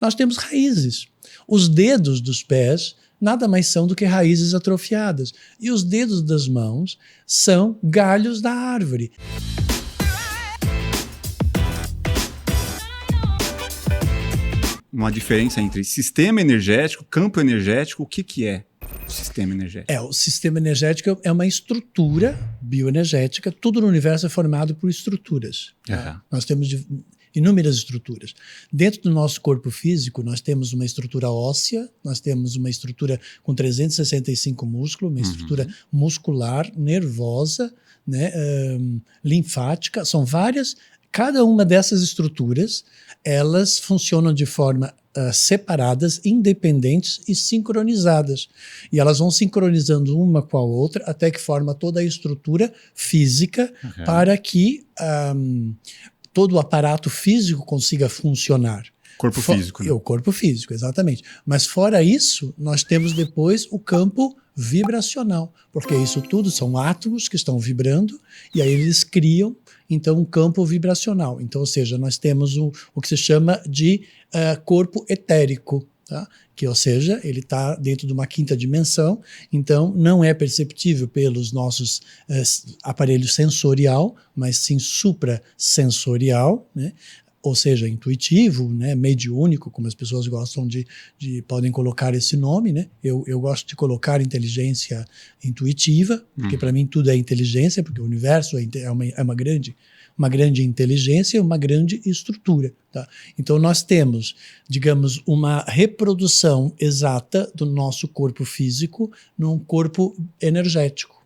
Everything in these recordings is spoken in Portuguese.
Nós temos raízes. Os dedos dos pés nada mais são do que raízes atrofiadas. E os dedos das mãos são galhos da árvore. Uma diferença entre sistema energético, campo energético, o que é o sistema energético? O sistema energético é uma estrutura bioenergética. Tudo no universo é formado por estruturas. Uhum. Nós temos inúmeras estruturas. Dentro do nosso corpo físico, nós temos uma estrutura óssea, nós temos uma estrutura com 365 músculos, uma estrutura muscular, nervosa, né, linfática, são várias. Cada uma dessas estruturas, elas funcionam de forma separadas, independentes e sincronizadas. E elas vão sincronizando uma com a outra até que forma toda a estrutura física para que todo o aparato físico consiga funcionar. Corpo físico, né? O corpo físico, exatamente. Mas fora isso, nós temos depois o campo vibracional, porque isso tudo são átomos que estão vibrando e aí eles criam, então, um campo vibracional. Então, ou seja, nós temos o que se chama de corpo etérico, tá? Que, ou seja, ele está dentro de uma quinta dimensão, então não é perceptível pelos nossos aparelhos sensorial, mas sim suprassensorial, né? Ou seja, intuitivo, né? Mediúnico, como as pessoas gostam podem colocar esse nome, né? Eu gosto de colocar inteligência intuitiva, porque para mim tudo é inteligência, porque o universo é uma grande inteligência e uma grande estrutura. Tá? Então nós temos, digamos, uma reprodução exata do nosso corpo físico num corpo energético.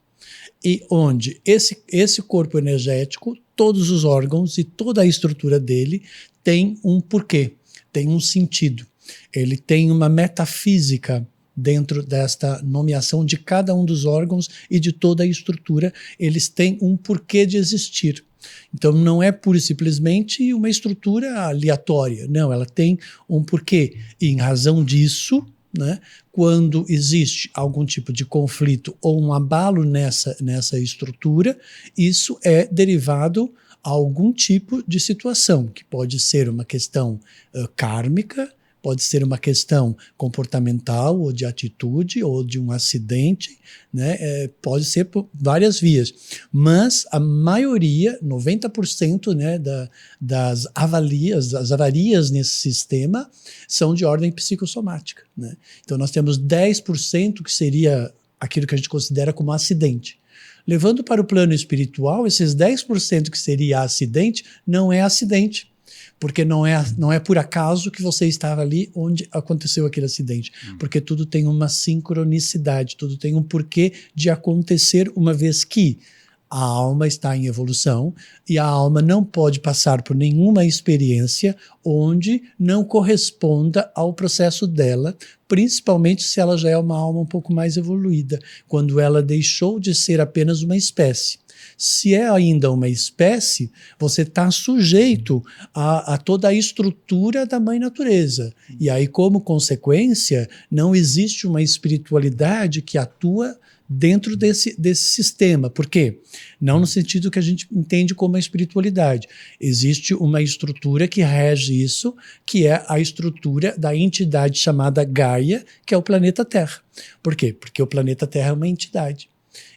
E onde esse corpo energético, todos os órgãos e toda a estrutura dele tem um porquê, tem um sentido. Ele tem uma metafísica dentro desta nomeação de cada um dos órgãos e de toda a estrutura. Eles têm um porquê de existir. Então não é pura e simplesmente uma estrutura aleatória, não, ela tem um porquê. E em razão disso, né, quando existe algum tipo de conflito ou um abalo nessa estrutura, isso é derivado a algum tipo de situação, que pode ser uma questão kármica, pode ser uma questão comportamental ou de atitude ou de um acidente, né? Pode ser por várias vias. Mas a maioria, 90%, né, das avarias nesse sistema são de ordem psicossomática, né? Então nós temos 10% que seria aquilo que a gente considera como acidente. Levando para o plano espiritual, esses 10% que seria acidente, não é acidente. Porque não é por acaso que você estava ali onde aconteceu aquele acidente. Porque tudo tem uma sincronicidade, tudo tem um porquê de acontecer, uma vez que a alma está em evolução e a alma não pode passar por nenhuma experiência onde não corresponda ao processo dela, principalmente se ela já é uma alma um pouco mais evoluída, quando ela deixou de ser apenas uma espécie. Se é ainda uma espécie, você está sujeito a toda a estrutura da mãe natureza. E aí, como consequência, não existe uma espiritualidade que atua dentro desse sistema. Por quê? Não no sentido que a gente entende como a espiritualidade. Existe uma estrutura que rege isso, que é a estrutura da entidade chamada Gaia, que é o planeta Terra. Por quê? Porque o planeta Terra é uma entidade.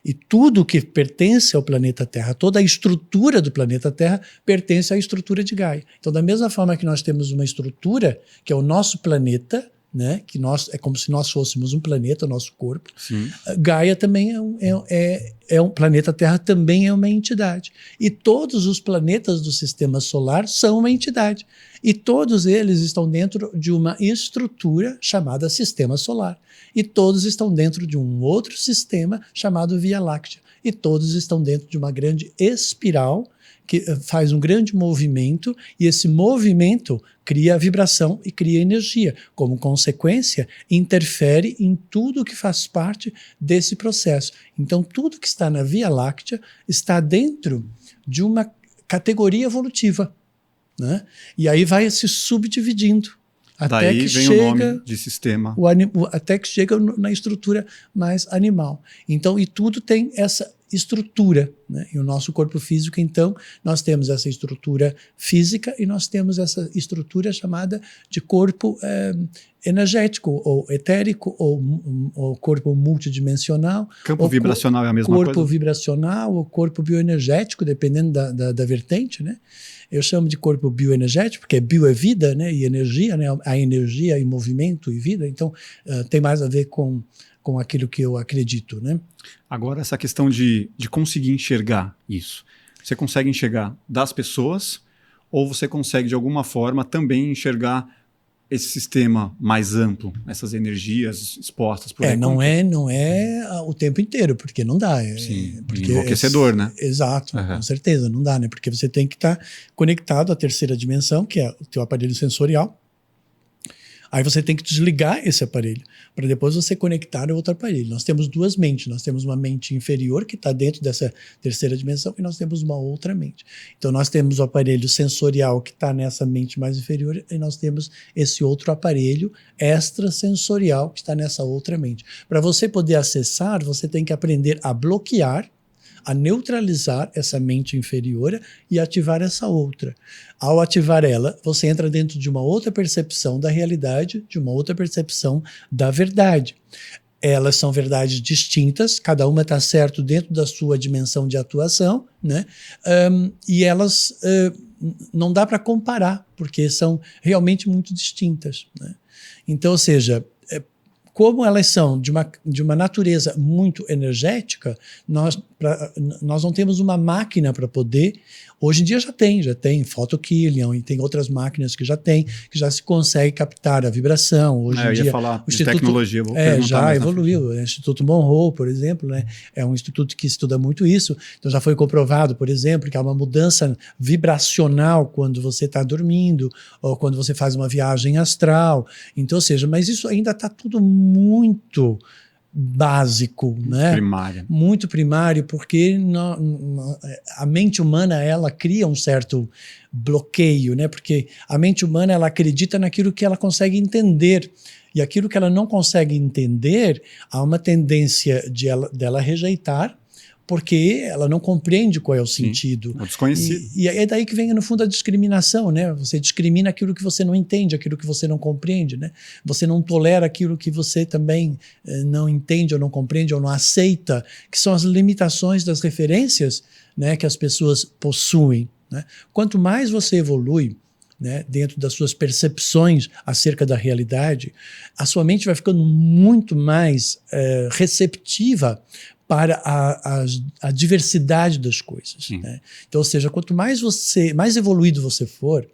E tudo que pertence ao planeta Terra, toda a estrutura do planeta Terra pertence à estrutura de Gaia. Então, da mesma forma que nós temos uma estrutura, que é o nosso planeta, né, que é como se nós fôssemos um planeta, o nosso corpo. Sim. Gaia também é um planeta Terra também é uma entidade. E todos os planetas do sistema solar são uma entidade. E todos eles estão dentro de uma estrutura chamada sistema solar. E todos estão dentro de um outro sistema chamado Via Láctea. E todos estão dentro de uma grande espiral que faz um grande movimento, e esse movimento cria vibração e cria energia. Como consequência, interfere em tudo que faz parte desse processo. Então, tudo que está na Via Láctea está dentro de uma categoria evolutiva, né? E aí vai se subdividindo. Até Daí que vem chega o nome de sistema. Até que chega na estrutura mais animal. Então, e tudo tem essa estrutura, né? E o nosso corpo físico, então, nós temos essa estrutura física e nós temos essa estrutura chamada de corpo energético, ou etérico, ou corpo multidimensional. Campo vibracional é a mesma coisa? Corpo vibracional ou corpo bioenergético, dependendo da vertente, né? Eu chamo de corpo bioenergético, porque bio é vida, né? E energia, né? A energia e movimento e vida, então tem mais a ver com aquilo que eu acredito, né? Agora, essa questão de conseguir enxergar isso. Você consegue enxergar das pessoas ou você consegue, de alguma forma, também enxergar esse sistema mais amplo, essas energias expostas por aí? Não é o tempo inteiro, porque não dá. Sim, porque enlouquecedor, né? Exato, com certeza, não dá, né? Porque você tem que estar conectado à terceira dimensão, que é o teu aparelho sensorial. Aí você tem que desligar esse aparelho, para depois você conectar a outro aparelho. Nós temos duas mentes, nós temos uma mente inferior, que está dentro dessa terceira dimensão, e nós temos uma outra mente. Então nós temos o aparelho sensorial, que está nessa mente mais inferior, e nós temos esse outro aparelho extrasensorial, que está nessa outra mente. Para você poder acessar, você tem que aprender a bloquear, a neutralizar essa mente inferior e ativar essa outra. Ao ativar ela, você entra dentro de uma outra percepção da realidade, de uma outra percepção da verdade. Elas são verdades distintas, cada uma está certo dentro da sua dimensão de atuação, né? E elas não dá para comparar, porque são realmente muito distintas, né? Então, ou seja, como elas são de uma natureza muito energética, nós não temos uma máquina para poder. Hoje em dia já tem Photokillion e tem outras máquinas que já se consegue captar a vibração. Hoje em dia, ia falar de tecnologia, vou já evoluiu. O Instituto Monroe, por exemplo, né, é um instituto que estuda muito isso. Então já foi comprovado, por exemplo, que há uma mudança vibracional quando você está dormindo ou quando você faz uma viagem astral. Então, ou seja, mas isso ainda está tudo muito básico, né? Primário. Muito primário, porque a mente humana, ela cria um certo bloqueio, né? Porque a mente humana, ela acredita naquilo que ela consegue entender, e aquilo que ela não consegue entender, há uma tendência dela rejeitar, porque ela não compreende qual é o sentido. O desconhecido. E é daí que vem, no fundo, a discriminação, né? Você discrimina aquilo que você não entende, aquilo que você não compreende, né? Você não tolera aquilo que você também não entende, ou não compreende, ou não aceita, que são as limitações das referências, né, que as pessoas possuem, né? Quanto mais você evolui, né, dentro das suas percepções acerca da realidade, a sua mente vai ficando muito mais receptiva para a diversidade das coisas, né? Então, ou seja, quanto mais evoluído você for,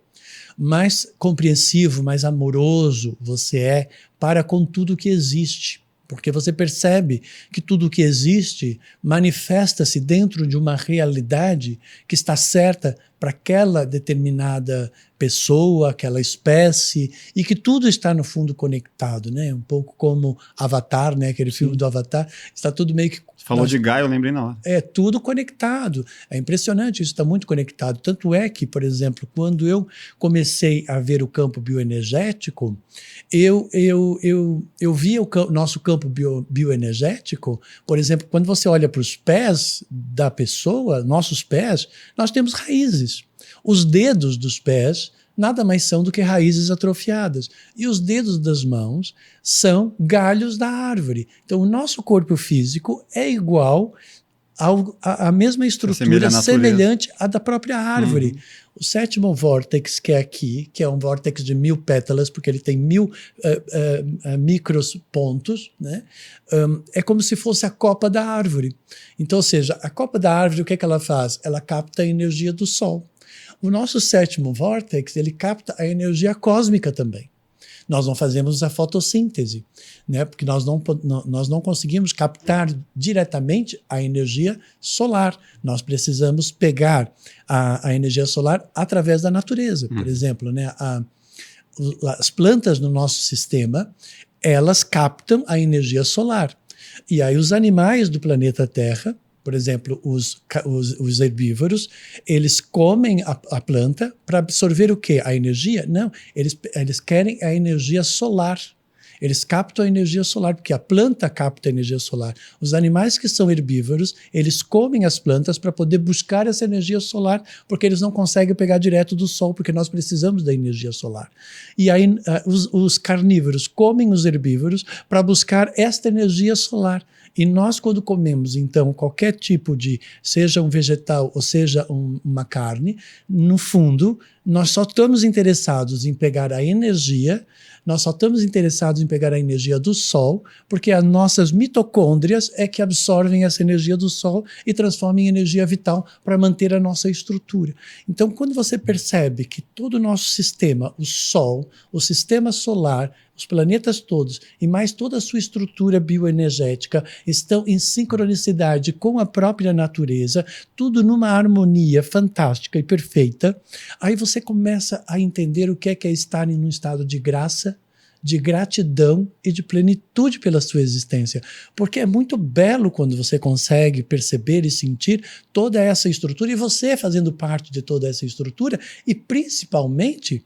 mais compreensivo, mais amoroso você é para com tudo que existe. Porque você percebe que tudo que existe manifesta-se dentro de uma realidade que está certa para aquela determinada pessoa, aquela espécie, e que tudo está no fundo conectado, né? Um pouco como Avatar, né? Aquele filme do Avatar, está tudo meio que... Falou de Gaia, eu lembrei na hora. É tudo conectado. É impressionante, isso está muito conectado. Tanto é que, por exemplo, quando eu comecei a ver o campo bioenergético, eu via o nosso campo bioenergético, por exemplo, quando você olha para os pés da pessoa, nossos pés, nós temos raízes. Os dedos dos pés nada mais são do que raízes atrofiadas. E os dedos das mãos são galhos da árvore. Então, o nosso corpo físico é igual à mesma estrutura semelhante à da própria árvore. O sétimo vórtex, que é aqui, que é um vórtex de 1000 pétalas, porque ele tem 1000 micros pontos, né? É como se fosse a copa da árvore. Então, ou seja, a copa da árvore, o que é que ela faz? Ela capta a energia do sol. O nosso sétimo vórtex, ele capta a energia cósmica também. Nós não fazemos a fotossíntese, né? Porque nós não conseguimos captar diretamente a energia solar. Nós precisamos pegar a energia solar através da natureza. Por exemplo, né? As plantas no nosso sistema, elas captam a energia solar. E aí os animais do planeta Terra, por exemplo, os herbívoros, eles comem a planta para absorver o quê? A energia? Não, eles querem a energia solar. Eles captam a energia solar, porque a planta capta a energia solar. Os animais que são herbívoros, eles comem as plantas para poder buscar essa energia solar, porque eles não conseguem pegar direto do sol, porque nós precisamos da energia solar. E aí os carnívoros comem os herbívoros para buscar esta energia solar. E nós, quando comemos, então, qualquer tipo de, seja um vegetal ou seja uma carne, no fundo, nós só estamos interessados em pegar a energia, nós só estamos interessados em pegar a energia do sol, porque as nossas mitocôndrias é que absorvem essa energia do sol e transformam em energia vital para manter a nossa estrutura. Então, quando você percebe que todo o nosso sistema, o sol, o sistema solar, os planetas todos e mais toda a sua estrutura bioenergética estão em sincronicidade com a própria natureza, tudo numa harmonia fantástica e perfeita, aí você começa a entender o que é estar em um estado de graça, de gratidão e de plenitude pela sua existência. Porque é muito belo quando você consegue perceber e sentir toda essa estrutura e você fazendo parte de toda essa estrutura e principalmente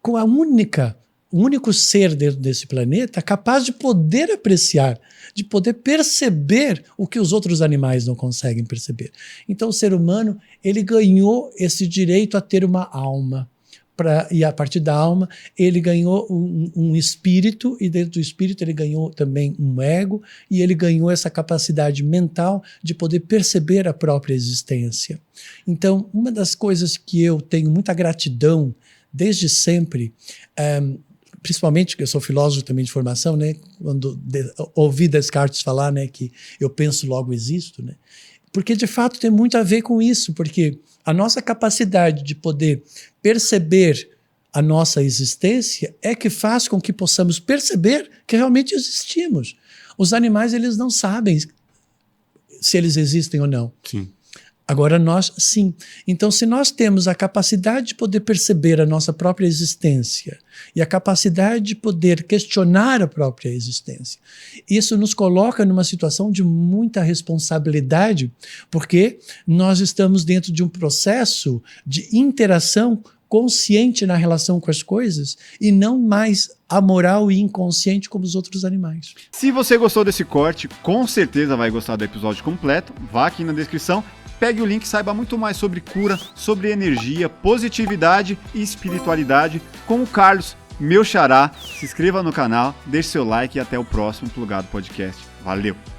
com o único ser dentro desse planeta capaz de poder apreciar, de poder perceber o que os outros animais não conseguem perceber. Então o ser humano, ele ganhou esse direito a ter uma alma. E a partir da alma, ele ganhou um espírito, e dentro do espírito ele ganhou também um ego, e ele ganhou essa capacidade mental de poder perceber a própria existência. Então, uma das coisas que eu tenho muita gratidão desde sempre, principalmente porque eu sou filósofo também de formação, né? Quando ouvi Descartes falar, né, que eu penso, logo existo, né? Porque de fato tem muito a ver com isso, porque a nossa capacidade de poder perceber a nossa existência é que faz com que possamos perceber que realmente existimos. Os animais, eles não sabem se eles existem ou não. Sim. Agora nós, sim. Então, se nós temos a capacidade de poder perceber a nossa própria existência e a capacidade de poder questionar a própria existência, isso nos coloca numa situação de muita responsabilidade, porque nós estamos dentro de um processo de interação consciente na relação com as coisas e não mais amoral e inconsciente como os outros animais. Se você gostou desse corte, com certeza vai gostar do episódio completo. Vá aqui na descrição, pegue o link e saiba muito mais sobre cura, sobre energia, positividade e espiritualidade com o Carlos, meu xará. Se inscreva no canal, deixe seu like e até o próximo Plugado Podcast. Valeu!